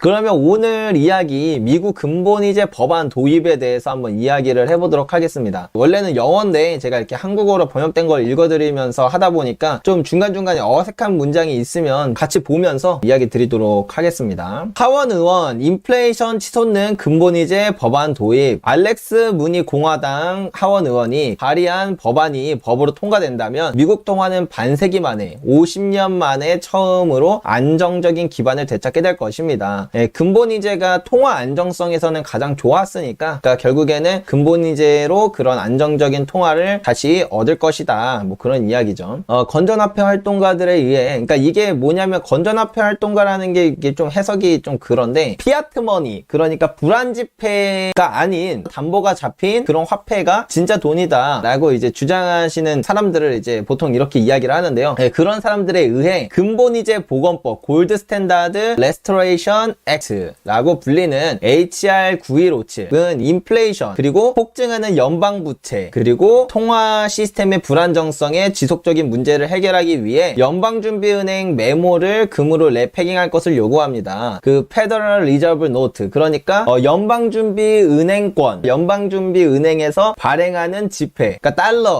그러면 오늘 이야기 미국 근본이제 법안 도입에 대해서 한번 이야기를 해보도록 하겠습니다. 원래는 영어인데 제가 이렇게 한국어로 번역된 걸 읽어드리면서 하다 보니까 좀 중간중간에 어색한 문장이 있으면 같이 보면서 이야기 드리도록 하겠습니다. 하원 의원 인플레이션 치솟는 근본이제 법안 도입. 알렉스 무니 공화당 하원 의원이 발의한 법안이 법으로 통과된다면 미국 통화는 반세기 만에 50년 만에 처음으로 안정적인 기반을 되찾게 될 것입니다. 근본이제가 통화 안정성에서는 가장 좋았으니까 그러니까 결국에는 근본이제로 그런 안정적인 통화를 다시 얻을 것이다. 뭐 그런 이야기죠. 건전화폐 활동가들에 의해 그러니까 이게 뭐냐면 건전화폐 활동가라는 게 이게 좀 해석이 좀 그런데 피아트 머니 그러니까 불안지폐가 아닌 담보가 잡힌 그런 화폐가 진짜 돈이다 라고 이제 주장하시는 사람들을 이제 보통 이렇게 이야기를 하는데요. 그런 사람들에 의해 근본이제 보건법 골드 스탠다드 레스토레이션 액트라고 불리는 HR 9157은 인플레이션 그리고 폭증하는 연방부채 그리고 통화 시스템의 불안정성에 지속적인 문제를 해결하기 위해 연방준비은행 메모를 금으로 랩패깅할 것을 요구합니다. 그 페더럴 리저브 노트 그러니까 연방준비은행권 연방준비은행에서 발행하는 지폐 그러니까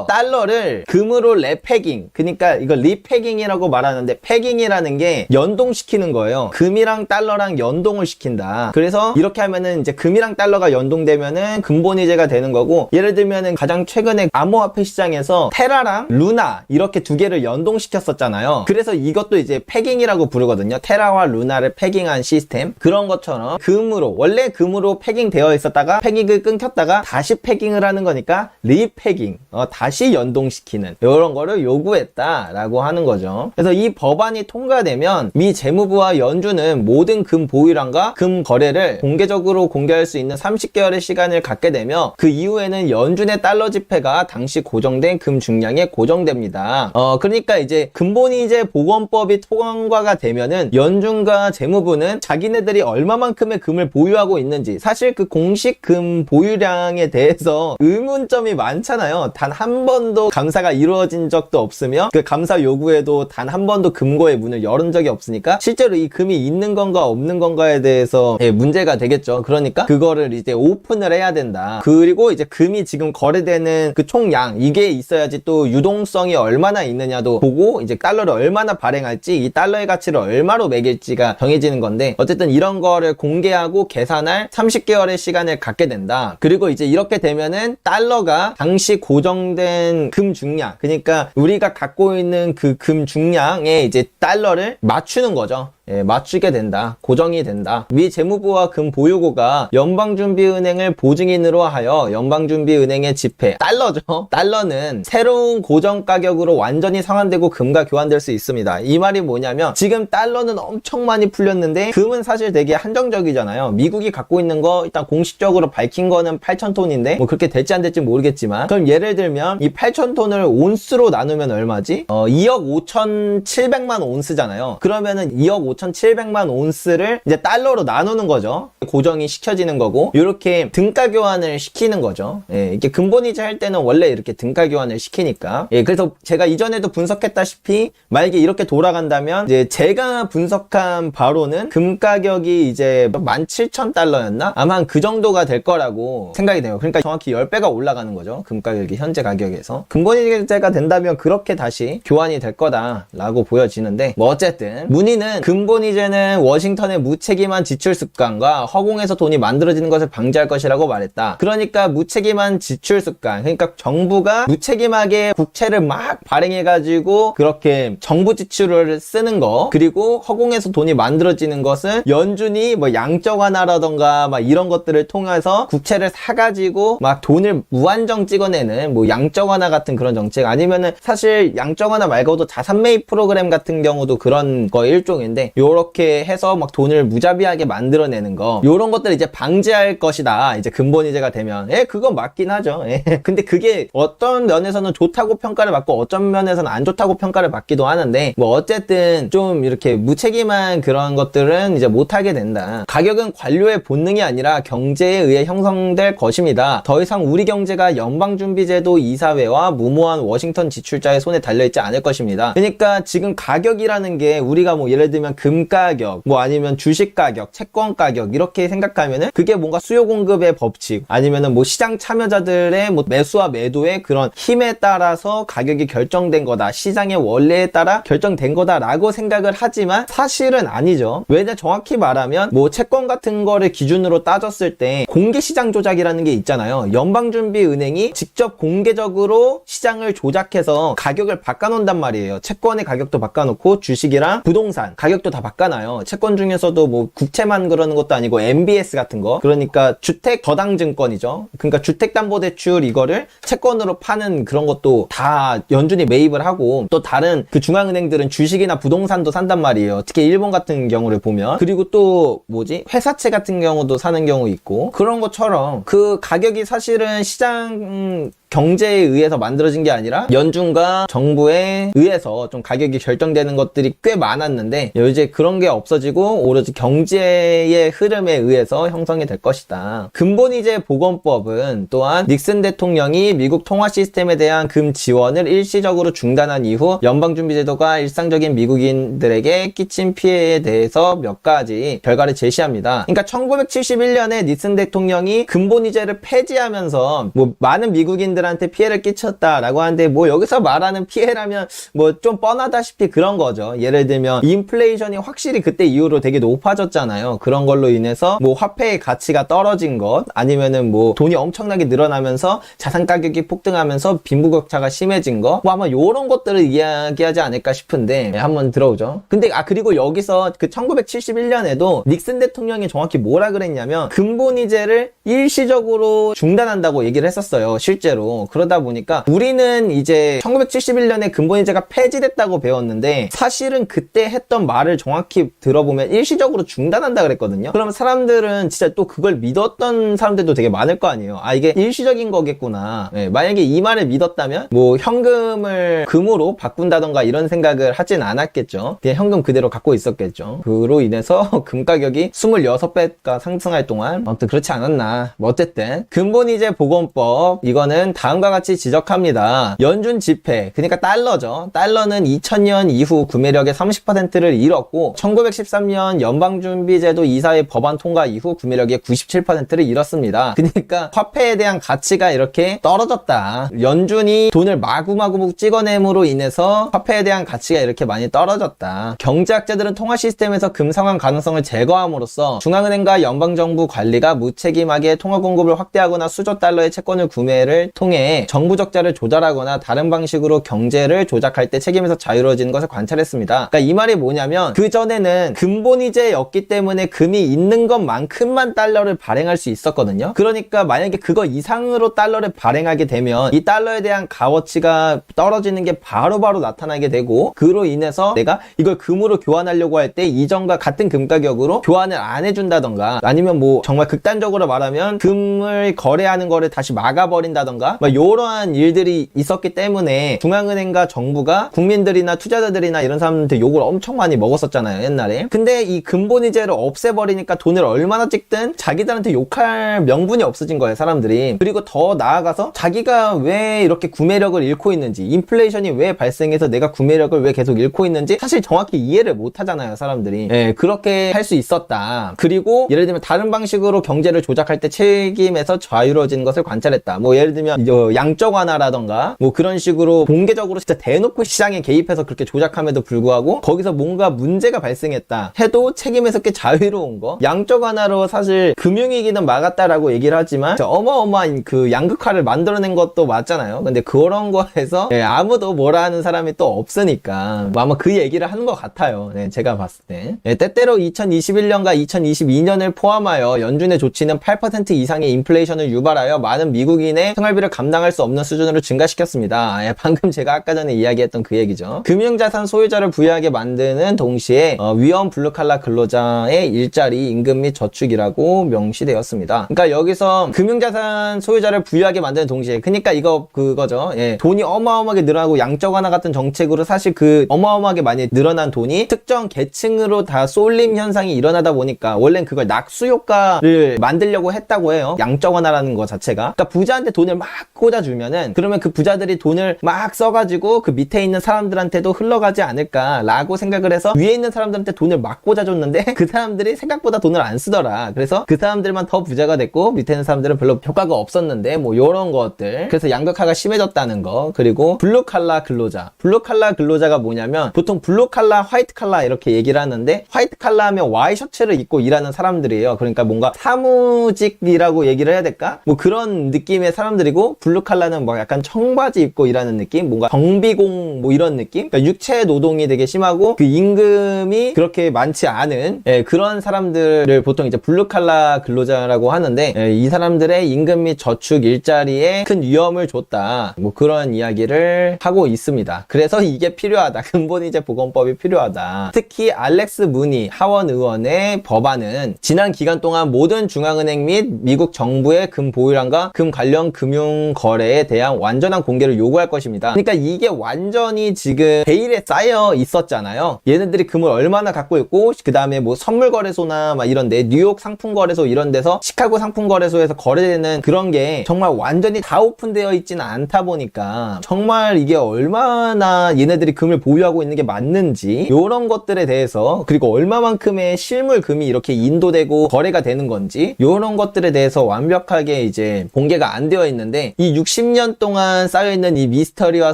달러를 금으로 랩패깅 그러니까 이걸 리패깅이라고 말하는데 패깅이라는 게 연동시키는 거예요. 금이랑 달러랑 연동을 시킨다. 그래서 이렇게 하면은 이제 금이랑 달러가 연동되면은 근본이제가 되는 거고 예를 들면은 가장 최근에 암호화폐 시장에서 테라랑 루나 이렇게 두 개를 연동시켰었잖아요. 그래서 이것도 이제 패깅이라고 부르거든요. 테라와 루나를 패깅한 시스템 그런 것처럼 금으로 원래 금으로 패깅되어 있었다가 패깅을 끊겼다가 다시 패깅을 하는 거니까 리패깅 다시 연동시키는 이런 거를 요구했다라고 하는 거죠. 그래서 이 법안이 통과되면 미 재무부와 연준은 모든 금 보유량과 금 거래를 공개적으로 공개할 수 있는 30개월의 시간을 갖게 되며 그 이후에는 연준의 달러 지폐가 당시 고정된 금 중량에 고정됩니다. 그러니까 이제 근본이제 보건법이 통과가 되면은 연준과 재무부는 자기네들이 얼마만큼의 금을 보유하고 있는지 사실 그 공식 금 보유량에 대해서 의문점이 많잖아요. 단 한 번도 감사가 이루어진 적도 없으며 그 감사 요구에도 단 한 번도 금고의 문을 열은 적이 없으니까 실제로 이 금이 있는 건가 없는 건가에 대해서 문제가 되겠죠. 그러니까 그거를 이제 오픈을 해야 된다. 그리고 이제 금이 지금 거래되는 그 총량 이게 있어야지 또 유동성이 얼마나 있느냐도 보고 이제 달러를 얼마나 발행할지 이 달러의 가치를 얼마로 매길지가 정해지는 건데 어쨌든 이런 거를 공개하고 계산할 30개월의 시간을 갖게 된다. 그리고 이제 이렇게 되면은 달러가 당시 고정된 금 중량 그러니까 우리가 갖고 있는 그 금 중량에 이제 달러를 맞추는 거죠. 맞추게 된다. 고정이 된다. 미 재무부와 금 보유고가 연방준비은행을 보증인으로 하여 연방준비은행의 지폐 달러죠. 달러는 새로운 고정 가격으로 완전히 상환되고 금과 교환될 수 있습니다. 이 말이 뭐냐면 지금 달러는 엄청 많이 풀렸는데 금은 사실 되게 한정적이잖아요. 미국이 갖고 있는 거 일단 공식적으로 밝힌 거는 8,000톤인데 뭐 그렇게 될지 안 될지 모르겠지만 그럼 예를 들면 이 8,000톤을 온스로 나누면 얼마지? 2억 5,700만 온스잖아요. 그러면은 2억 5,700만 온스를 이제 달러로 나누는 거죠. 고정이 시켜지는 거고 이렇게 등가 교환을 시키는 거죠. 이게 근본이제 할 때는 원래 이렇게 등가 교환을 시키니까 그래서 제가 이전에도 분석했다시피 만약에 이렇게 돌아간다면 이제 제가 분석한 바로는 금 가격이 이제 17,000달러였나? 아마 한 그 정도가 될 거라고 생각이 돼요. 그러니까 정확히 10배가 올라가는 거죠. 금 가격이 현재 가격에서. 근본이제가 된다면 그렇게 다시 교환이 될 거다라고 보여지는데 뭐 어쨌든 문의는 근본이제는 워싱턴의 무책임한 지출 습관과 허공에서 돈이 만들어지는 것을 방지할 것이라고 말했다. 그러니까 무책임한 지출 습관 그러니까 정부가 무책임하게 국채를 막 발행해가지고 그렇게 정부 지출을 쓰는 거 그리고 허공에서 돈이 만들어지는 것은 연준이 뭐 양적 완화라던가 막 이런 것들을 통해서 국채를 사가지고 막 돈을 무한정 찍어내는 뭐 양적 완화 같은 그런 정책 아니면은 사실 양적 완화 말고도 자산 매입 프로그램 같은 경우도 그런 거 일종인데 요렇게 해서 막 돈을 무자비하게 만들어내는 거 있어요. 요런 것들을 이제 방지할 것이다. 이제 근본이제가 되면. 그건 맞긴 하죠. 근데 그게 어떤 면에서는 좋다고 평가를 받고 어떤 면에서는 안 좋다고 평가를 받기도 하는데, 뭐 어쨌든 좀 이렇게 무책임한 그런 것들은 이제 못하게 된다. 가격은 관료의 본능이 아니라 경제에 의해 형성될 것입니다. 더 이상 우리 경제가 연방준비제도 이사회와 무모한 워싱턴 지출자의 손에 달려있지 않을 것입니다. 그러니까 지금 가격이라는 게 우리가 뭐 예를 들면 금 가격, 뭐 아니면 주식 가격, 채권 가격 이렇게 생각하면은 그게 뭔가 수요 공급의 법칙, 아니면은 뭐 시장 참여자들의 뭐 매수와 매도의 그런 힘에 따라서 가격이 결정된 거다, 시장의 원리에 따라 결정된 거다라고 생각을 하지만 사실은 아니죠. 왜냐, 정확히 말하면 뭐 채권 같은 거를 기준으로 따졌을 때 공개 시장 조작이라는 게 있잖아요. 연방준비은행이 직접 공개적으로 시장을 조작해서 가격을 바꿔놓는단 말이에요. 채권의 가격도 바꿔놓고 주식이랑 부동산 가격도 다 바꿔놔요. 채권 중에서도 뭐 국채만 그러는 것도 아니고 MBS 같은 거, 그러니까 주택 저당증권이죠. 그러니까 주택담보대출 이거를 채권으로 파는 그런 것도 다 연준이 매입을 하고, 또 다른 그 중앙은행들은 주식이나 부동산도 산단 말이에요. 특히 일본 같은 경우를 보면. 그리고 또 뭐지, 회사채 같은 경우도 사는 경우 있고, 그런 것처럼 그 가격이 사실은 시장 경제에 의해서 만들어진 게 아니라 연준과 정부에 의해서 좀 가격이 결정되는 것들이 꽤 많았는데, 이제 그런 게 없어지고 오로지 경제의 흐름에 의해서 형성이 될 것이다. 근본이제 보건법은 또한 닉슨 대통령이 미국 통화 시스템에 대한 금 지원을 일시적으로 중단한 이후 연방준비제도가 일상적인 미국인들에게 끼친 피해에 대해서 몇 가지 결과를 제시합니다. 그러니까 1971년에 닉슨 대통령이 근본이제를 폐지하면서 뭐 많은 미국인들한테 피해를 끼쳤다라고 하는데, 뭐 여기서 말하는 피해라면 뭐 좀 뻔하다시피 그런 거죠. 예를 들면 인플레이션이 확실히 그때 이후로 되게 높아졌잖아요. 그런 걸로 인해서 뭐 화폐의 가치가 떨어진 것, 아니면은 뭐 돈이 엄청나게 늘어나면서 자산 가격이 폭등하면서 빈부격차가 심해진 거, 뭐 아마 요런 것들을 이야기하지 않을까 싶은데, 한번 들어오죠. 근데 그리고 여기서 그 1971년에도 닉슨 대통령이 정확히 뭐라 그랬냐면 근본이제를 일시적으로 중단한다고 얘기를 했었어요, 실제로. 그러다 보니까 우리는 이제 1971년에 근본이제가 폐지됐다고 배웠는데, 사실은 그때 했던 말을 정확히 들어보면 일시적으로 중단한다 그랬거든요. 그러면 사람들은 진짜 또 그걸 믿었던 사람들도 되게 많을 거 아니에요. 아, 이게 일시적인 거겠구나. 만약에 이 말을 믿었다면 뭐 현금을 금으로 바꾼다던가 이런 생각을 하진 않았겠죠. 그냥 현금 그대로 갖고 있었겠죠. 그로 인해서 금 가격이 26배가 상승할 동안 아무튼 그렇지 않았나. 뭐 어쨌든 근본이제 보건법, 이거는 다음과 같이 지적합니다. 연준 지폐, 그러니까 달러죠. 달러는 2000년 이후 구매력의 30%를 잃었고 1913년 연방준비제도 이사회 법안 통과 이후 구매력의 97%를 잃었습니다. 그러니까 화폐에 대한 가치가 이렇게 떨어졌다. 연준이 돈을 마구마구 찍어냄으로 인해서 화폐에 대한 가치가 이렇게 많이 떨어졌다. 경제학자들은 통화 시스템에서 금 상환 가능성을 제거함으로써 중앙은행과 연방정부 관리가 무책임하게 통화 공급을 확대하거나 수조 달러의 채권을 구매를 통해 정부 적자를 조달하거나 다른 방식으로 경제를 조작할 때 책임에서 자유로워지는 것을 관찰했습니다. 그러니까 이 말이 뭐냐면, 그전에는 근본이제였기 때문에 금이 있는 것만큼만 달러를 발행할 수 있었거든요. 그러니까 만약에 그거 이상으로 달러를 발행하게 되면 이 달러에 대한 값어치가 떨어지는 게 바로바로 나타나게 되고, 그로 인해서 내가 이걸 금으로 교환하려고 할 때 이전과 같은 금 가격으로 교환을 안 해준다던가, 아니면 뭐 정말 극단적으로 말하면 금을 거래하는 거를 다시 막아버린다던가, 막 이러한 일들이 있었기 때문에 중앙은행과 정부가 국민들이나 투자자들이나 이런 사람들한테 욕을 엄청 많이 먹었었잖아요, 옛날에. 근데 이 근본이제를 없애버리니까 돈을 얼마나 찍든 자기들한테 욕할 명분이 없어진 거예요, 사람들이. 그리고 더 나아가서 자기가 왜 이렇게 구매력을 잃고 있는지, 인플레이션이 왜 발생해서 내가 구매력을 왜 계속 잃고 있는지 사실 정확히 이해를 못 하잖아요, 사람들이. 그렇게 할 수 있었다. 그리고 예를 들면 다른 방식으로 경제를 조작할 때 책임에서 자유로워지는 것을 관찰했다. 뭐 예를 들면 양적 완화라던가 뭐 그런 식으로 공개적으로 진짜 대놓고 시장에 개입해서 그렇게 조작함에도 불구하고 거기서 뭔가 문제가 발생했다 해도 책임에서 꽤 자유로운 거. 양적 완화로 사실 금융위기는 막았다라고 얘기를 하지만 어마어마한 그 양극화를 만들어낸 것도 맞잖아요. 근데 그런 거에서 아무도 뭐라 하는 사람이 또 없으니까 뭐 아마 그 얘기를 하는 것 같아요. 제가 봤을 때. 때때로 2021년과 2022년을 포함하여 연준의 조치는 8% 이상의 인플레이션을 유발하여 많은 미국인의 생활비를 수익을 감당할 수 없는 수준으로 증가시켰습니다. 방금 제가 아까 전에 이야기했던 그 얘기죠. 금융자산 소유자를 부유하게 만드는 동시에 위험 블루칼라 근로자의 일자리, 임금 및 저축이라고 명시되었습니다. 그러니까 여기서 금융자산 소유자를 부유하게 만드는 동시에, 그러니까 그거죠. 돈이 어마어마하게 늘어나고 양적 완화 같은 정책으로 사실 그 어마어마하게 많이 늘어난 돈이 특정 계층으로 다 쏠림 현상이 일어나다 보니까 원래는 그걸 낙수 효과를 만들려고 했다고 해요. 양적 완화라는 거 자체가. 그러니까 부자한테 돈을 막 꽂아주면은 그러면 그 부자들이 돈을 막 써가지고 그 밑에 있는 사람들한테도 흘러가지 않을까라고 생각을 해서 위에 있는 사람들한테 돈을 막 꽂아줬는데 그 사람들이 생각보다 돈을 안 쓰더라. 그래서 그 사람들만 더 부자가 됐고 밑에 있는 사람들은 별로 효과가 없었는데 뭐 요런 것들. 그래서 양극화가 심해졌다는 거. 그리고 블루칼라 근로자. 블루칼라 근로자가 뭐냐면 보통 블루칼라, 화이트칼라 이렇게 얘기를 하는데 화이트칼라 하면 와이셔츠를 입고 일하는 사람들이에요. 그러니까 뭔가 사무직이라고 얘기를 해야 될까? 뭐 그런 느낌의 사람들이고 블루칼라는 뭐 약간 청바지 입고 일하는 느낌? 뭔가 정비공 뭐 이런 느낌? 그러니까 육체 노동이 되게 심하고 그 임금이 그렇게 많지 않은 그런 사람들을 보통 이제 블루칼라 근로자라고 하는데 이 사람들의 임금 및 저축 일자리에 큰 위험을 줬다. 뭐 그런 이야기를 하고 있습니다. 그래서 이게 필요하다. 근본이제 보건법이 필요하다. 특히 알렉스 무니 하원 의원의 법안은 지난 기간 동안 모든 중앙은행 및 미국 정부의 금 보유량과 금 관련 금융 거래에 대한 완전한 공개를 요구할 것입니다. 그러니까 이게 완전히 지금 베일에 쌓여 있었잖아요. 얘네들이 금을 얼마나 갖고 있고 그 다음에 뭐 선물 거래소나 막 이런데 뉴욕 상품 거래소 이런 데서 시카고 상품 거래소에서 거래되는 그런 게 정말 완전히 다 오픈되어 있지는 않다 보니까 정말 이게 얼마나 얘네들이 금을 보유하고 있는 게 맞는지 요런 것들에 대해서, 그리고 얼마만큼의 실물 금이 이렇게 인도되고 거래가 되는 건지 요런 것들에 대해서 완벽하게 이제 공개가 안 되어 있는데 이 60년 동안 쌓여있는 이 미스터리와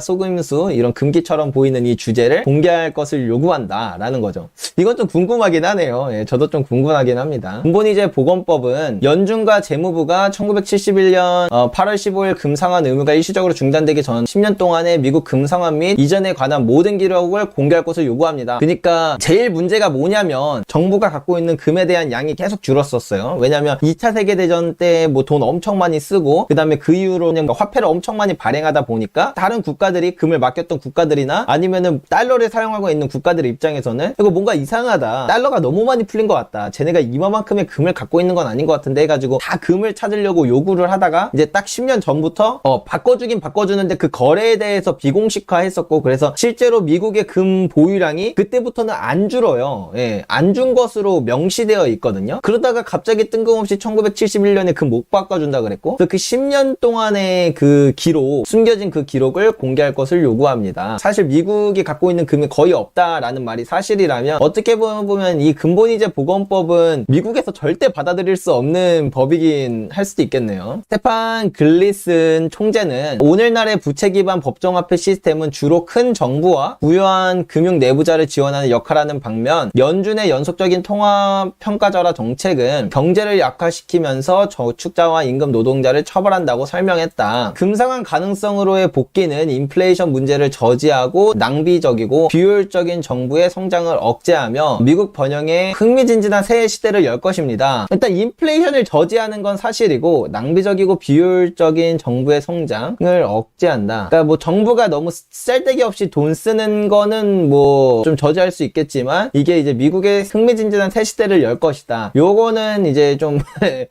속임수, 이런 금기처럼 보이는 이 주제를 공개할 것을 요구한다 라는 거죠. 이건 좀 궁금하긴 하네요. 저도 좀 궁금하긴 합니다. 근본이제 보건법은 연준과 재무부가 1971년 8월 15일 금상환 의무가 일시적으로 중단되기 전 10년 동안의 미국 금상환 및 이전에 관한 모든 기록을 공개할 것을 요구합니다. 그러니까 제일 문제가 뭐냐면 정부가 갖고 있는 금에 대한 양이 계속 줄었었어요. 왜냐면 2차 세계대전 때 뭐 돈 엄청 많이 쓰고 그 다음에 그 이후로 그냥 화폐를 엄청 많이 발행하다 보니까 다른 국가들이 금을 맡겼던 국가들이나 아니면은 달러를 사용하고 있는 국가들 입장에서는 이거 뭔가 이상하다. 달러가 너무 많이 풀린 것 같다. 쟤네가 이만큼의 금을 갖고 있는 건 아닌 것 같은데 해가지고 다 금을 찾으려고 요구를 하다가 이제 딱 10년 전부터 바꿔주긴 바꿔주는데 그 거래에 대해서 비공식화 했었고, 그래서 실제로 미국의 금 보유량이 그때부터는 안 줄어요. 안 준 것으로 명시되어 있거든요. 그러다가 갑자기 뜬금없이 1971년에 금 못 바꿔준다 그랬고, 그래서 그 10년 동안의 그 기록, 숨겨진 그 기록을 공개할 것을 요구합니다. 사실 미국이 갖고 있는 금이 거의 없다라는 말이 사실이라면 어떻게 보면 이 근본이제 보건법은 미국에서 절대 받아들일 수 없는 법이긴 할 수도 있겠네요. 스테판 글리슨 총재는 오늘날의 부채 기반 법정화폐 시스템은 주로 큰 정부와 부유한 금융 내부자를 지원하는 역할하는 반면 연준의 연속적인 통화 평가절하 정책은 경제를 약화시키면서 저축자와 임금 노동자를 처벌한다고 설명했다. 금상환 가능성으로의 복귀는 인플레이션 문제를 저지하고 낭비적이고 비효율적인 정부의 성장을 억제하며 미국 번영에 흥미진진한 새 시대를 열 것입니다. 일단 인플레이션을 저지하는 건 사실이고 낭비적이고 비효율적인 정부의 성장을 억제한다. 그러니까 뭐 정부가 너무 쓸데기 없이 돈 쓰는 거는 뭐 좀 저지할 수 있겠지만 이게 이제 미국의 흥미진진한 새 시대를 열 것이다. 요거는 이제 좀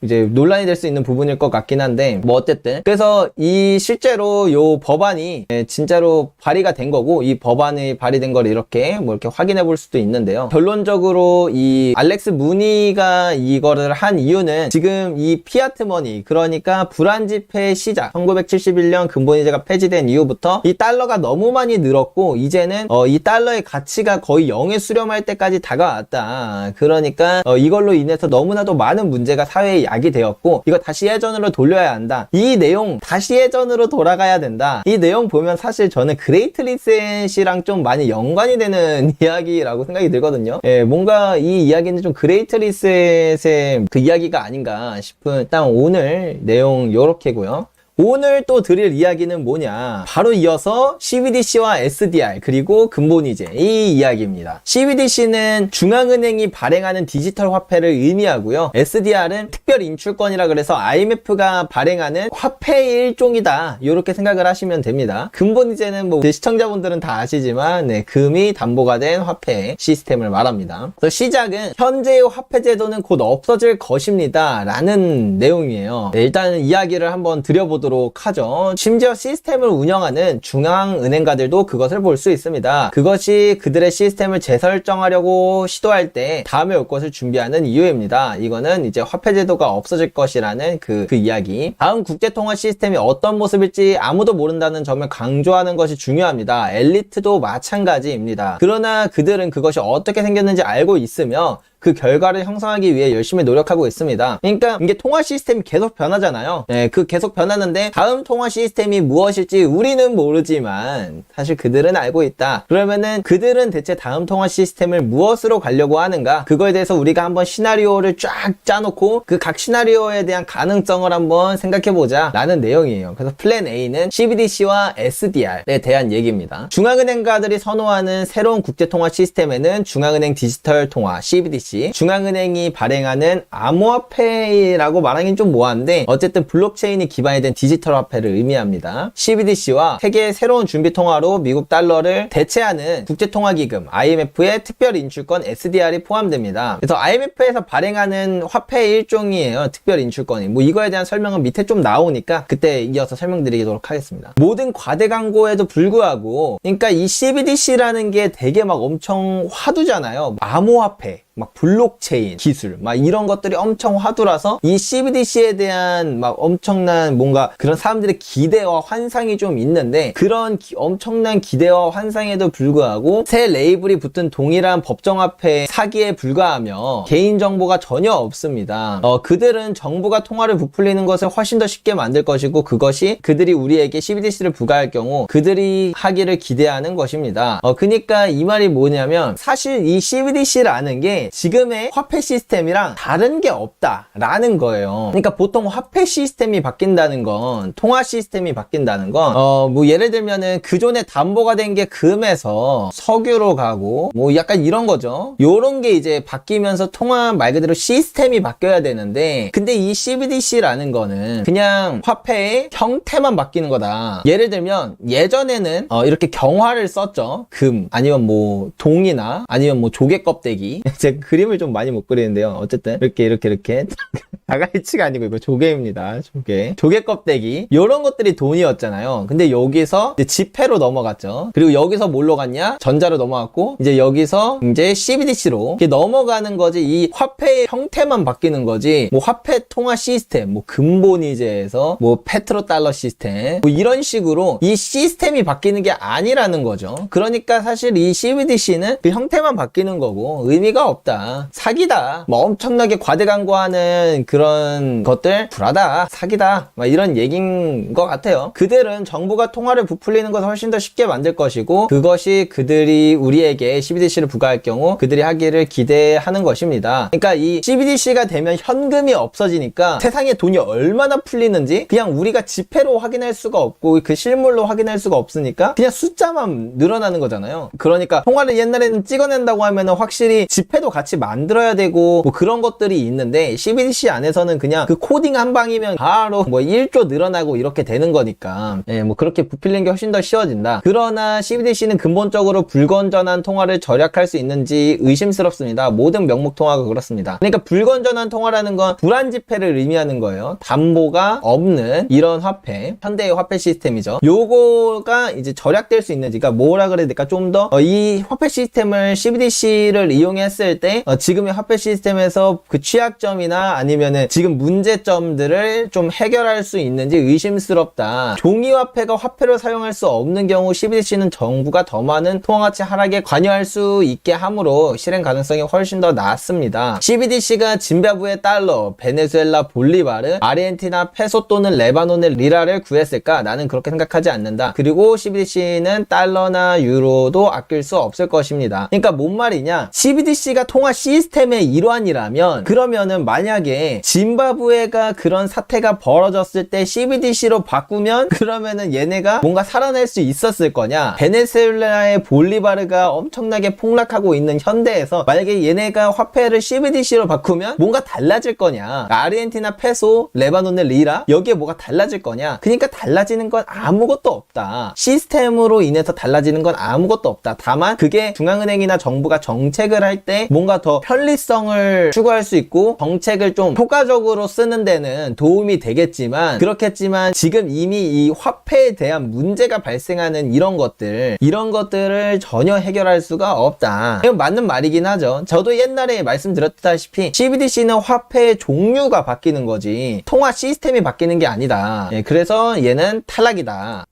이제 논란이 될 수 있는 부분일 것 같긴 한데 뭐 어쨌든 그래서 이 실제로 요 법안이 진짜로 발의가 된 거고, 이 법안이 발의된 걸 이렇게 뭐 이렇게 확인해 볼 수도 있는데요. 결론적으로 이 알렉스 무니가 이거를 한 이유는 지금 이 피아트 머니, 그러니까 불안지폐 시작, 1971년 근본이제가 폐지된 이후부터 이 달러가 너무 많이 늘었고 이제는 이 달러의 가치가 거의 0에 수렴할 때까지 다가왔다. 그러니까 이걸로 인해서 너무나도 많은 문제가 사회에 야기되었고 이거 다시 예전으로 돌려야 한다. 이 내용 다시 예전으로 돌아가야 된다. 이 내용 보면 사실 저는 그레이트 리셋이랑 좀 많이 연관이 되는 이야기라고 생각이 들거든요. 뭔가 이 이야기는 좀 그레이트 리셋의 그 이야기가 아닌가 싶은, 일단 오늘 내용 요렇게고요. 오늘 또 드릴 이야기는 뭐냐, 바로 이어서 CBDC와 SDR 그리고 근본이제 이 이야기입니다. CBDC는 중앙은행이 발행하는 디지털 화폐를 의미하고요, SDR은 특별 인출권이라 그래서 IMF가 발행하는 화폐의 일종이다, 이렇게 생각을 하시면 됩니다. 근본이제는 뭐 시청자분들은 다 아시지만 금이 담보가 된 화폐 시스템을 말합니다. 그래서 시작은 현재의 화폐 제도는 곧 없어질 것입니다 라는 내용이에요. 일단 이야기를 한번 드려보도록 하죠. 심지어 시스템을 운영하는 중앙은행가들도 그것을 볼 수 있습니다. 그것이 그들의 시스템을 재설정하려고 시도할 때 다음에 올 것을 준비하는 이유입니다. 이거는 이제 화폐 제도가 없어질 것이라는 그 이야기. 다음 국제통화 시스템이 어떤 모습일지 아무도 모른다는 점을 강조하는 것이 중요합니다. 엘리트도 마찬가지입니다. 그러나 그들은 그것이 어떻게 생겼는지 알고 있으며 그 결과를 형성하기 위해 열심히 노력하고 있습니다. 그러니까 이게 통화 시스템이 계속 변하잖아요. 그 계속 변하는데 다음 통화 시스템이 무엇일지 우리는 모르지만 사실 그들은 알고 있다. 그러면은 그들은 대체 다음 통화 시스템을 무엇으로 가려고 하는가? 그거에 대해서 우리가 한번 시나리오를 쫙 짜놓고 그 각 시나리오에 대한 가능성을 한번 생각해보자 라는 내용이에요. 그래서 플랜 A는 CBDC와 SDR에 대한 얘기입니다. 중앙은행가들이 선호하는 새로운 국제통화 시스템에는 중앙은행 디지털 통화 CBDC, 중앙은행이 발행하는 암호화폐라고 말하기는 좀 모호한데 어쨌든 블록체인이 기반이 된 디지털 화폐를 의미합니다. CBDC와 세계의 새로운 준비통화로 미국 달러를 대체하는 국제통화기금 IMF의 특별인출권 SDR이 포함됩니다. 그래서 IMF에서 발행하는 화폐의 일종이에요. 특별인출권이. 뭐 이거에 대한 설명은 밑에 좀 나오니까 그때 이어서 설명드리도록 하겠습니다. 모든 과대 광고에도 불구하고, 그러니까 이 CBDC라는 게 되게 막 엄청 화두잖아요. 암호화폐, 막 블록체인 기술, 막 이런 것들이 엄청 화두라서 이 CBDC에 대한 막 엄청난 뭔가 그런 사람들의 기대와 환상이 좀 있는데, 그런 엄청난 기대와 환상에도 불구하고 새 레이블이 붙은 동일한 법정화폐 사기에 불과하며 개인정보가 전혀 없습니다. 그들은 정부가 통화를 부풀리는 것을 훨씬 더 쉽게 만들 것이고, 그것이 그들이 우리에게 CBDC를 부과할 경우 그들이 하기를 기대하는 것입니다. 그러니까 이 말이 뭐냐면, 사실 이 CBDC라는 게 지금의 화폐 시스템이랑 다른 게 없다라는 거예요. 그러니까 보통 화폐 시스템이 바뀐다는 건, 통화 시스템이 바뀐다는 건 뭐 예를 들면은 그전에 담보가 된 게 금에서 석유로 가고 뭐 약간 이런 거죠. 요런 게 이제 바뀌면서 통화 말 그대로 시스템이 바뀌어야 되는데, 근데 이 CBDC라는 거는 그냥 화폐의 형태만 바뀌는 거다. 예를 들면 예전에는 이렇게 경화를 썼죠. 금 아니면 뭐 동이나 아니면 뭐 조개 껍데기. 제가 그림을 좀 많이 못 그리는데요. 어쨌든 이렇게 다가이치가 아니고 이거 조개입니다. 조개 껍데기, 요런 것들이 돈이었잖아요. 근데 여기서 이제 지폐로 넘어갔죠. 그리고 여기서 뭘로 갔냐? 전자로 넘어갔고, 이제 여기서 이제 CBDC로 이렇게 넘어가는 거지. 이 화폐의 형태만 바뀌는 거지, 뭐 화폐 통화 시스템, 뭐 근본이제에서 뭐 페트로달러 시스템, 뭐 이런 식으로 이 시스템이 바뀌는 게 아니라는 거죠. 그러니까 사실 이 CBDC는 그 형태만 바뀌는 거고 의미가 없다, 사기다, 뭐 엄청나게 과대 광고하는 그런 것들 불하다, 사기다, 막 이런 얘기인 것 같아요. 그들은 정부가 통화를 부풀리는 것을 훨씬 더 쉽게 만들 것이고, 그것이 그들이 우리에게 CBDC를 부과할 경우 그들이 하기를 기대하는 것입니다. 그러니까 이 CBDC가 되면 현금이 없어지니까 세상에 돈이 얼마나 풀리는지 그냥 우리가 지폐로 확인할 수가 없고 그 실물로 확인할 수가 없으니까 그냥 숫자만 늘어나는 거잖아요. 그러니까 통화를 옛날에는 찍어낸다고 하면은 확실히 지폐도 같이 만들어야 되고 뭐 그런 것들이 있는데, CBDC 안에서는 그냥 그 코딩 한 방이면 바로 뭐 1조 늘어나고 이렇게 되는 거니까 뭐 그렇게 부풀리는 게 훨씬 더 쉬워진다. 그러나 CBDC는 근본적으로 불건전한 통화를 절약할 수 있는지 의심스럽습니다. 모든 명목 통화가 그렇습니다. 그러니까 불건전한 통화라는 건 불안 지폐를 의미하는 거예요. 담보가 없는 이런 화폐, 현대의 화폐 시스템이죠. 요거가 이제 절약될 수 있는지, 그러니까 뭐라 그래야 될까, 좀 더 이 화폐 시스템을 CBDC를 이용했을 때 지금의 화폐 시스템에서 그 취약점이나 아니면은 지금 문제점들을 좀 해결할 수 있는지 의심스럽다. 종이화폐가 화폐로 사용할 수 없는 경우 CBDC는 정부가 더 많은 통화가치 하락에 관여할 수 있게 하므로 실행 가능성이 훨씬 더 낮습니다. CBDC가 짐바브웨 달러, 베네수엘라 볼리바르, 아르헨티나 페소 또는 레바논의 리라를 구했을까? 나는 그렇게 생각하지 않는다. 그리고 CBDC는 달러나 유로도 아낄 수 없을 것입니다. 그러니까 뭔 말이냐? CBDC가 통화 시스템의 일환이라면, 그러면은 만약에 짐바브웨가 그런 사태가 벌어졌을 때 CBDC로 바꾸면 그러면은 얘네가 뭔가 살아날 수 있었을 거냐? 베네수엘라의 볼리바르가 엄청나게 폭락하고 있는 현대에서 만약에 얘네가 화폐를 CBDC로 바꾸면 뭔가 달라질 거냐? 아르헨티나 페소, 레바논의 리라 여기에 뭐가 달라질 거냐? 그러니까 달라지는 건 아무것도 없다. 시스템으로 인해서 달라지는 건 아무것도 없다. 다만 그게 중앙은행이나 정부가 정책을 할 때 뭔가 더 편리성을 추구할 수 있고 정책을 좀 효과적으로 쓰는 데는 도움이 되겠지만 그렇겠지만 지금 이미 이 화폐에 대한 문제가 발생하는 이런 것들을 전혀 해결할 수가 없다. 이건 맞는 말이긴 하죠. 저도 옛날에 말씀드렸다시피 CBDC는 화폐의 종류가 바뀌는 거지 통화 시스템이 바뀌는 게 아니다. 그래서 얘는 탈락이다.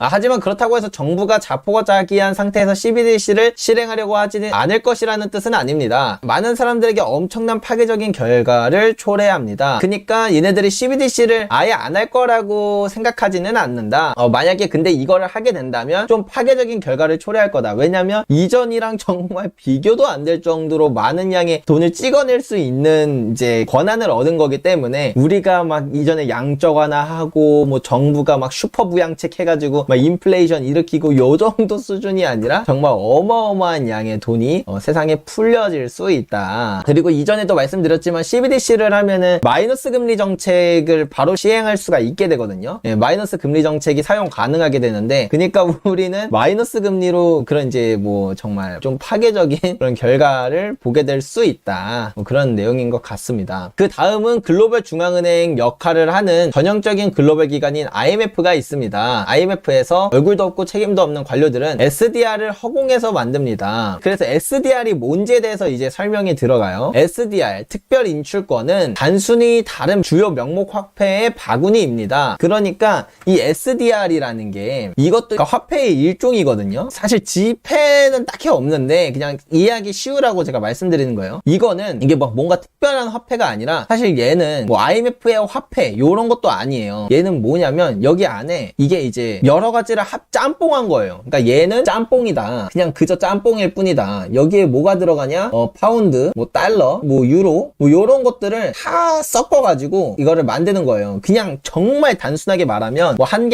하지만 그렇다고 해서 정부가 자포자기한 상태에서 CBDC를 실행하려고 하지는 않을 것이라는 뜻은 아닙니다. 많은 사람들에게 엄청난 파괴적인 결과를 초래합니다. 그러니까 얘네들이 CBDC를 아예 안 할 거라고 생각하지는 않는다. 만약에 근데 이거를 하게 된다면 좀 파괴적인 결과를 초래할 거다. 왜냐면 이전이랑 정말 비교도 안 될 정도로 많은 양의 돈을 찍어낼 수 있는 이제 권한을 얻은 거기 때문에 우리가 막 이전에 양적 완화하고 뭐 정부가 막 슈퍼 부양책 해가지고 막 인플레이션 일으키고 요 정도 수준이 아니라 정말 어마어마한 양의 돈이 세상에 풀려질 수 있다. 그리고 이전에도 말씀드렸지만 CBDC를 하면은 마이너스 금리 정책을 바로 시행할 수가 있게 되거든요. 마이너스 금리 정책이 사용 가능하게 되는데 그러니까 우리는 마이너스 금리로 그런 이제 뭐 정말 좀 파괴적인 그런 결과를 보게 될 수 있다. 그런 내용인 것 같습니다. 그 다음은 글로벌 중앙은행 역할을 하는 전형적인 글로벌 기관인 IMF가 있습니다. IMF에서 얼굴도 없고 책임도 없는 관료들은 SDR을 허공에서 만듭니다. 그래서 SDR이 뭔지에 대해서 이제 설명이 들어가요. SDR, 특별 인출권은 단순히 다른 주요 명목 화폐의 바구니입니다. 그러니까 이 SDR이라는 게 이것도 그러니까 화폐의 일종이거든요. 사실 지폐는 딱히 없는데 그냥 이해하기 쉬우라고 제가 말씀드리는 거예요. 이거는 이게 막 뭔가 특별한 화폐가 아니라 사실 얘는 뭐 IMF의 화폐 요런 것도 아니에요. 얘는 뭐냐면 여기 안에 이게 이제 여러 가지를 짬뽕한 거예요. 그러니까 얘는 짬뽕이다. 그냥 그저 짬뽕일 뿐이다. 여기에 뭐가 들어가냐? 파운드, 뭐 달러, 뭐 유로, 뭐 요런 것들을 다 섞어가지고 이거를 만드는 거예요. 그냥 정말 단순하게 말하면 뭐 한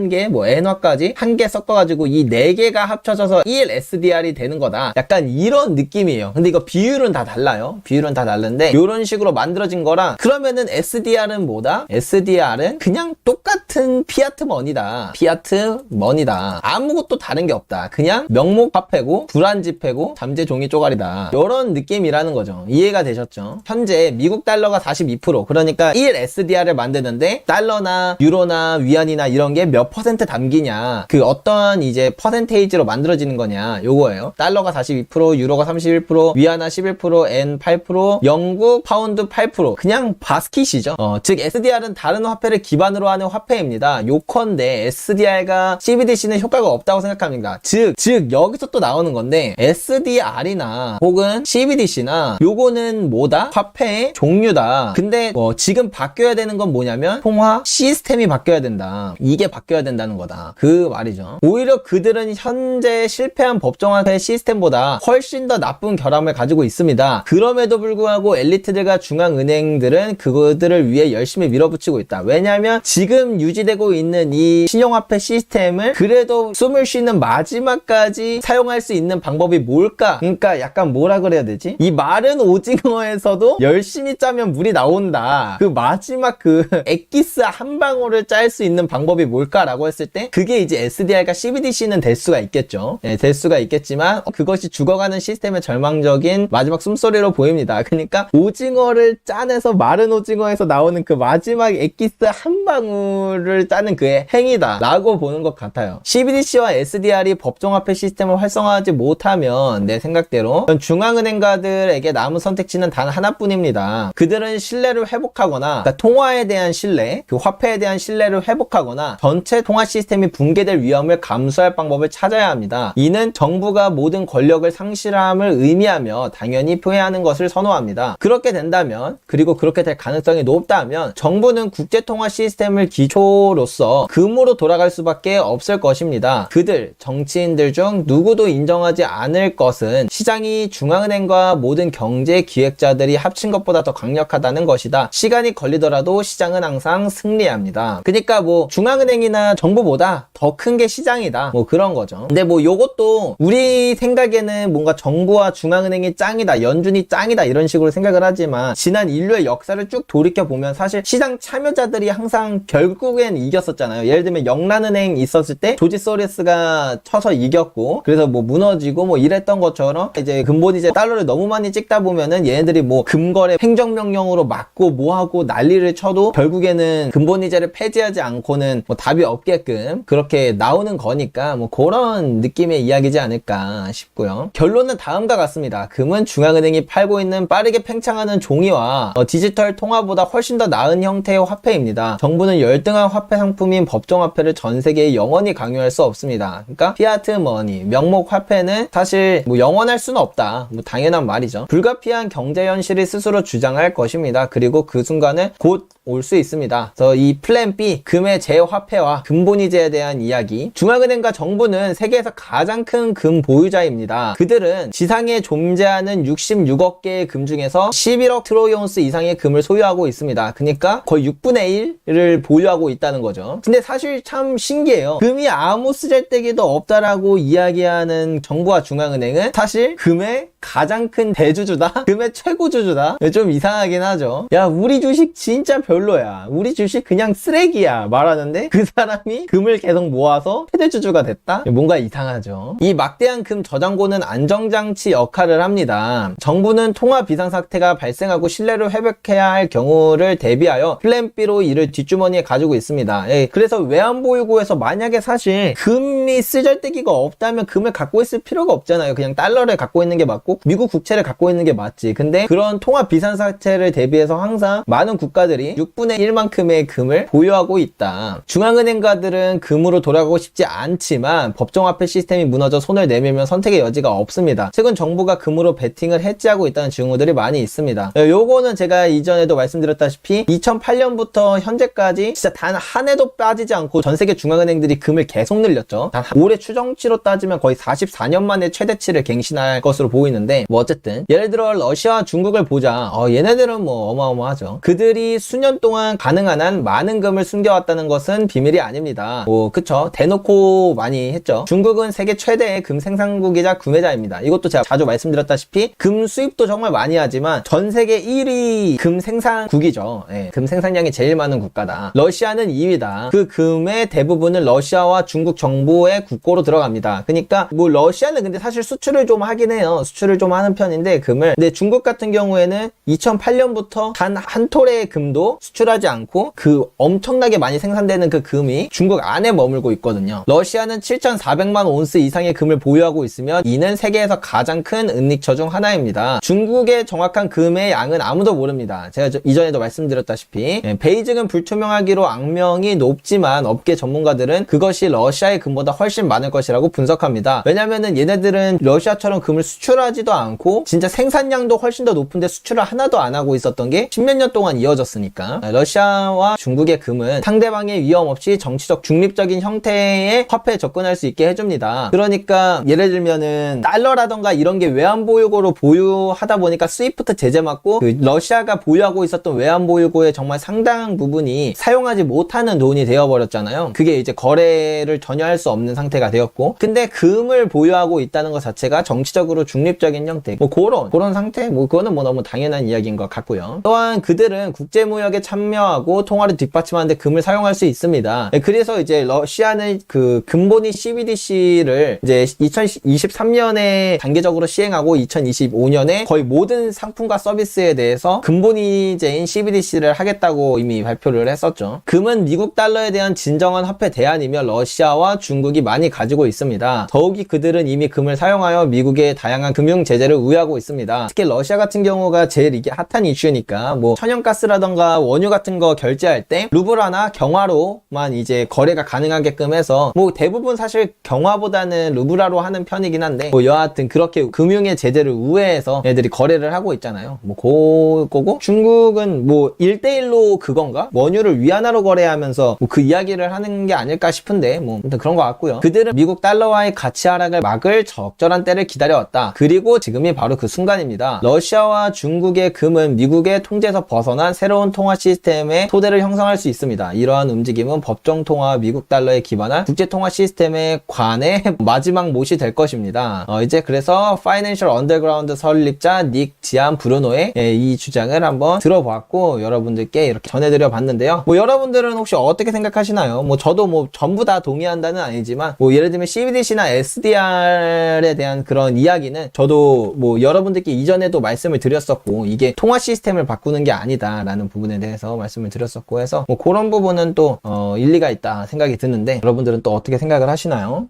개, 뭐 엔화까지 한 개 섞어가지고 이 네 개가 합쳐져서 1 SDR이 되는 거다. 약간 이런 느낌이에요. 근데 이거 비율은 다 달라요. 비율은 다 다른데 요런 식으로 만들어진 거라 그러면은 SDR은 뭐다? SDR은 그냥 똑같은 피아트 머니다. 피아트 머니다. 아무것도 다른 게 없다. 그냥 명목 화폐고 불안지폐고 잠재 종이 쪼가리다. 이런 느낌이라는 거죠. 이해가 되셨죠? 현재 미국 달러가 42% 그러니까 1 SDR을 만드는데 달러나 유로나 위안이나 이런 게 몇 퍼센트 담기냐 그 어떤 이제 퍼센테이지로 만들어지는 거냐 요거예요. 달러가 42%, 유로가 31%, 위안화 11%, 엔 8%, 영국 파운드 8% 그냥 바스킷이죠. 즉 SDR은 다른 화폐를 기반으로 하는 화폐입니다. 요컨대 SDR과 CBDC는 효과가 없다고 생각합니다. 즉 여기서 또 나오는 건데 SDR이나 혹은 CBDC나 요거는 뭐다? 화폐의 종류다. 근데 지금 바뀌어야 되는 건 뭐냐면 통화 시스템이 바뀌어야 된다. 이게 바뀌어야 된다는 거다. 그 말이죠. 오히려 그들은 현재 실패한 법정화폐 시스템보다 훨씬 더 나쁜 결함을 가지고 있습니다. 그럼에도 불구하고 엘리트들과 중앙은행들은 그들을 위해 열심히 밀어붙이고 있다. 왜냐하면 지금 유지되고 있는 이 신용화폐 시스템을 그래도 숨을 쉬는 마지막까지 사용할 수 있는 방법이 뭘까? 그러니까 약간 뭐라 그래야 되지? 이 마른 오징어에서도 열심히 짜면 물이 나온다. 그 마지막 그 액기스 한 방울을 짤 수 있는 방법이 뭘까라고 했을 때 그게 이제 SDR과 CBDC는 될 수가 있겠죠. 될 수가 있겠지만 그것이 죽어가는 시스템의 절망적인 마지막 숨소리로 보입니다. 그러니까 오징어를 짜내서 마른 오징어에서 나오는 그 마지막 액기스 한 방울을 짜는 그의 행위다 라고 보는 것 같아요. CBDC와 SDR이 법정화폐 시스템을 활성화하지 못하면 내 생각대로 중앙은행가들에게 남은 선택지는 단 하나뿐입니다. 그들은 신뢰를 회복하거나 그러니까 통화에 대한 신뢰, 그 화폐에 대한 신뢰를 회복하거나 전체 통화 시스템이 붕괴될 위험을 감수할 방법을 찾아야 합니다. 이는 정부가 모든 권력을 상실함을 의미하며 당연히 표해하는 것을 선호합니다. 그렇게 된다면 그리고 그렇게 될 가능성이 높다면 정부는 국제통화 시스템을 기초로서 금으로 돌아갈 수 수밖에 없을 것입니다. 그들, 정치인들 중 누구도 인정하지 않을 것은 시장이 중앙은행과 모든 경제 기획자들이 합친 것보다 더 강력하다는 것이다. 시간이 걸리더라도 시장은 항상 승리합니다. 그러니까 뭐 중앙은행이나 정부보다 더 큰 게 시장이다. 뭐 그런 거죠. 근데 뭐 요것도 우리 생각에는 뭔가 정부와 중앙은행이 짱이다, 연준이 짱이다 이런 식으로 생각을 하지만 지난 인류의 역사를 쭉 돌이켜보면 사실 시장 참여자들이 항상 결국엔 이겼었잖아요. 예를 들면 영란은행 있었을 때 조지 소로스가 쳐서 이겼고 그래서 뭐 무너지고 뭐 이랬던 것처럼 이제 근본이제 달러를 너무 많이 찍다 보면은 얘네들이 뭐 금거래 행정명령으로 막고 뭐하고 난리를 쳐도 결국에는 근본이제를 폐지하지 않고는 뭐 답이 없게끔 그렇게 나오는 거니까 뭐 그런 느낌의 이야기지 않을까 싶고요. 결론은 다음과 같습니다. 금은 중앙은행이 팔고 있는 빠르게 팽창하는 종이와 디지털 통화보다 훨씬 더 나은 형태의 화폐입니다. 정부는 열등한 화폐 상품인 법정화폐를 전 세계에 영원히 강요할 수 없습니다. 그러니까 피아트 머니, 명목 화폐는 사실 뭐 영원할 수는 없다. 뭐 당연한 말이죠. 불가피한 경제 현실이 스스로 주장할 것입니다. 그리고 그 순간은 곧 올 수 있습니다. 그래서 이 플랜 B, 금의 재화폐와 근본이제에 대한 이야기. 중앙은행과 정부는 세계에서 가장 큰 금 보유자입니다. 그들은 지상에 존재하는 66억 개의 금 중에서 11억 트로이온스 이상의 금을 소유하고 있습니다. 그러니까 거의 6분의 1을 보유하고 있다는 거죠. 근데 사실 참 신기해요. 금이 아무 쓰잘데기도 없다라고 이야기하는 정부와 중앙은행은 사실 금의 가장 큰 대주주다? 금의 최고주주다? 좀 이상하긴 하죠. 야, 우리 주식 진짜 별로야. 우리 주식 그냥 쓰레기야. 말하는데 그 사람이 금을 계속 모아서 최대주주가 됐다? 뭔가 이상하죠. 이 막대한 금 저장고는 안정장치 역할을 합니다. 정부는 통화 비상사태가 발생하고 신뢰를 회복해야 할 경우를 대비하여 플랜 B로 이를 뒷주머니에 가지고 있습니다. 그래서 외환보유고에서 만약에 사실 금이 쓰잘데기가 없다면 금을 갖고 있을 필요가 없잖아요. 그냥 달러를 갖고 있는 게 맞고 미국 국채를 갖고 있는 게 맞지. 근데 그런 통화 비상사태를 대비해서 항상 많은 국가들이 6분의 1만큼의 금을 보유하고 있다. 중앙은행가들은 금으로 돌아가고 싶지 않지만 법정화폐 시스템이 무너져 손을 내밀면 선택의 여지가 없습니다. 최근 정부가 금으로 베팅을 해지하고 있다는 증후들이 많이 있습니다. 요거는 제가 이전에도 말씀드렸다시피 2008년부터 현재까지 진짜 단 한 해도 빠지지 않고 전 세계 중앙은행들이 금을 계속 늘렸죠. 단 올해 추정치로 따지면 거의 44년 만에 최대치를 갱신할 것으로 보이는데 뭐 어쨌든 예를 들어 러시아와 중국을 보자. 얘네들은 뭐 어마어마하죠. 그들이 수년 동안 가능한 한 많은 금을 숨겨왔다는 것은 비밀이 아닙니다. 뭐 그쵸, 대놓고 많이 했죠. 중국은 세계 최대의 금 생산국이자 구매자입니다. 이것도 제가 자주 말씀드렸다시피 금 수입도 정말 많이 하지만 전 세계 1위 금 생산국이죠. 금 생산량이 제일 많은 국가다. 러시아는 2위다. 그 금의 대부분은 러시아와 중국 정부의 국고로 들어갑니다. 그러니까 뭐 러시아는 근데 사실 수출을 좀 하긴 해요. 수출을 좀 하는 편인데 금을. 근데 중국 같은 경우에는 2008년부터 단 한 톨의 금도 수출하지 않고 그 엄청나게 많이 생산되는 그 금이 중국 안에 머물고 있거든요. 러시아는 7,400만 온스 이상의 금을 보유하고 있으며 이는 세계에서 가장 큰 은닉처 중 하나입니다. 중국의 정확한 금의 양은 아무도 모릅니다. 제가 이전에도 말씀드렸다시피 베이징은 불투명하기로 악명이 높지만 업계 전문가들은 그것이 러시아의 금보다 훨씬 많을 것이라고 분석합니다. 왜냐면은 얘네들은 러시아처럼 금을 수출하지도 않고 진짜 생산량도 훨씬 더 높은데 수출을 하나도 안 하고 있었던 게 십몇 년 동안 이어졌으니까. 러시아와 중국의 금은 상대방의 위험 없이 정치적 중립적인 형태의 화폐에 접근할 수 있게 해줍니다. 그러니까 예를 들면은 달러라던가 이런 게 외환보유고로 보유하다 보니까 스위프트 제재 맞고 그 러시아가 보유하고 있었던 외환보유고의 정말 상당 부분이 사용하지 못하는 돈이 되어버렸잖아요. 그게 이제 거래를 전혀 할 수 없는 상태가 되었고, 근데 금을 보유하고 있다는 것 자체가 정치적으로 중립적인 형태, 뭐 그런 상태, 뭐 그거는 뭐 너무 당연한 이야기인 것 같고요. 또한 그들은 국제무역에 참여하고 통화를 뒷받침하는데 금을 사용할 수 있습니다. 그래서 이제 러시아는 그 근본이 CBDC를 이제 2023년에 단계적으로 시행하고 2025년에 거의 모든 상품과 서비스에 대해서 근본이제인 CBDC를 하겠다고 이미 발표를 했었죠. 금은 미국 달러에 대한 진정한 화폐 대안이며 러시아와 중국이 많이 가지고 있습니다. 더욱이 그들은 이미 금을 사용하여 미국의 다양한 금융 제재를 우회하고 있습니다. 특히 러시아 같은 경우가 제일 이게 핫한 이슈니까 뭐 천연가스라던가 원유 같은 거 결제할 때 루블화나 경화로만 이제 거래가 가능하게끔 해서 뭐 대부분 사실 경화보다는 루블화로 하는 편이긴 한데 뭐 여하튼 그렇게 금융의 제재를 우회해서 애들이 거래를 하고 있잖아요. 뭐 그거고 중국은 뭐 1대1로 그건가? 원유를 위안화로 거래하면서 뭐 그 이야기를 하는 게 아닐까 싶은데 뭐 아무튼 그런 것 같고요. 그들은 미국 달러와의 가치 하락을 막을 적절한 때를 기다려왔다. 그리고 지금이 바로 그 순간입니다. 러시아와 중국의 금은 미국의 통제에서 벗어난 새로운 통화 시스템의 토대를 형성할 수 있습니다. 이러한 움직임은 법정 통화와 미국 달러에 기반한 국제 통화 시스템에 관해 마지막 못이 될 것입니다. 이제 그래서 파이낸셜 언더그라운드 설립자 닉 지안 브루노의 이 주장을 한번 들어봤고 여러분들께 이렇게 전해드려 봤는데요. 뭐 여러분들은 혹시 어떻게 생각하시나요? 뭐 저도 뭐 전부 다 동의한다는 아니지만 뭐 예를 들면 CBDC나 SDR에 대한 그런 이야기는 저도 뭐 여러분들께 이전에도 말씀을 드렸었고 이게 통화 시스템을 바꾸는 게 아니다 라는 부분에 대해서 말씀을 드렸었고 해서 뭐 그런 부분은 또 일리가 있다 생각이 드는데 여러분들은 또 어떻게 생각을 하시나요?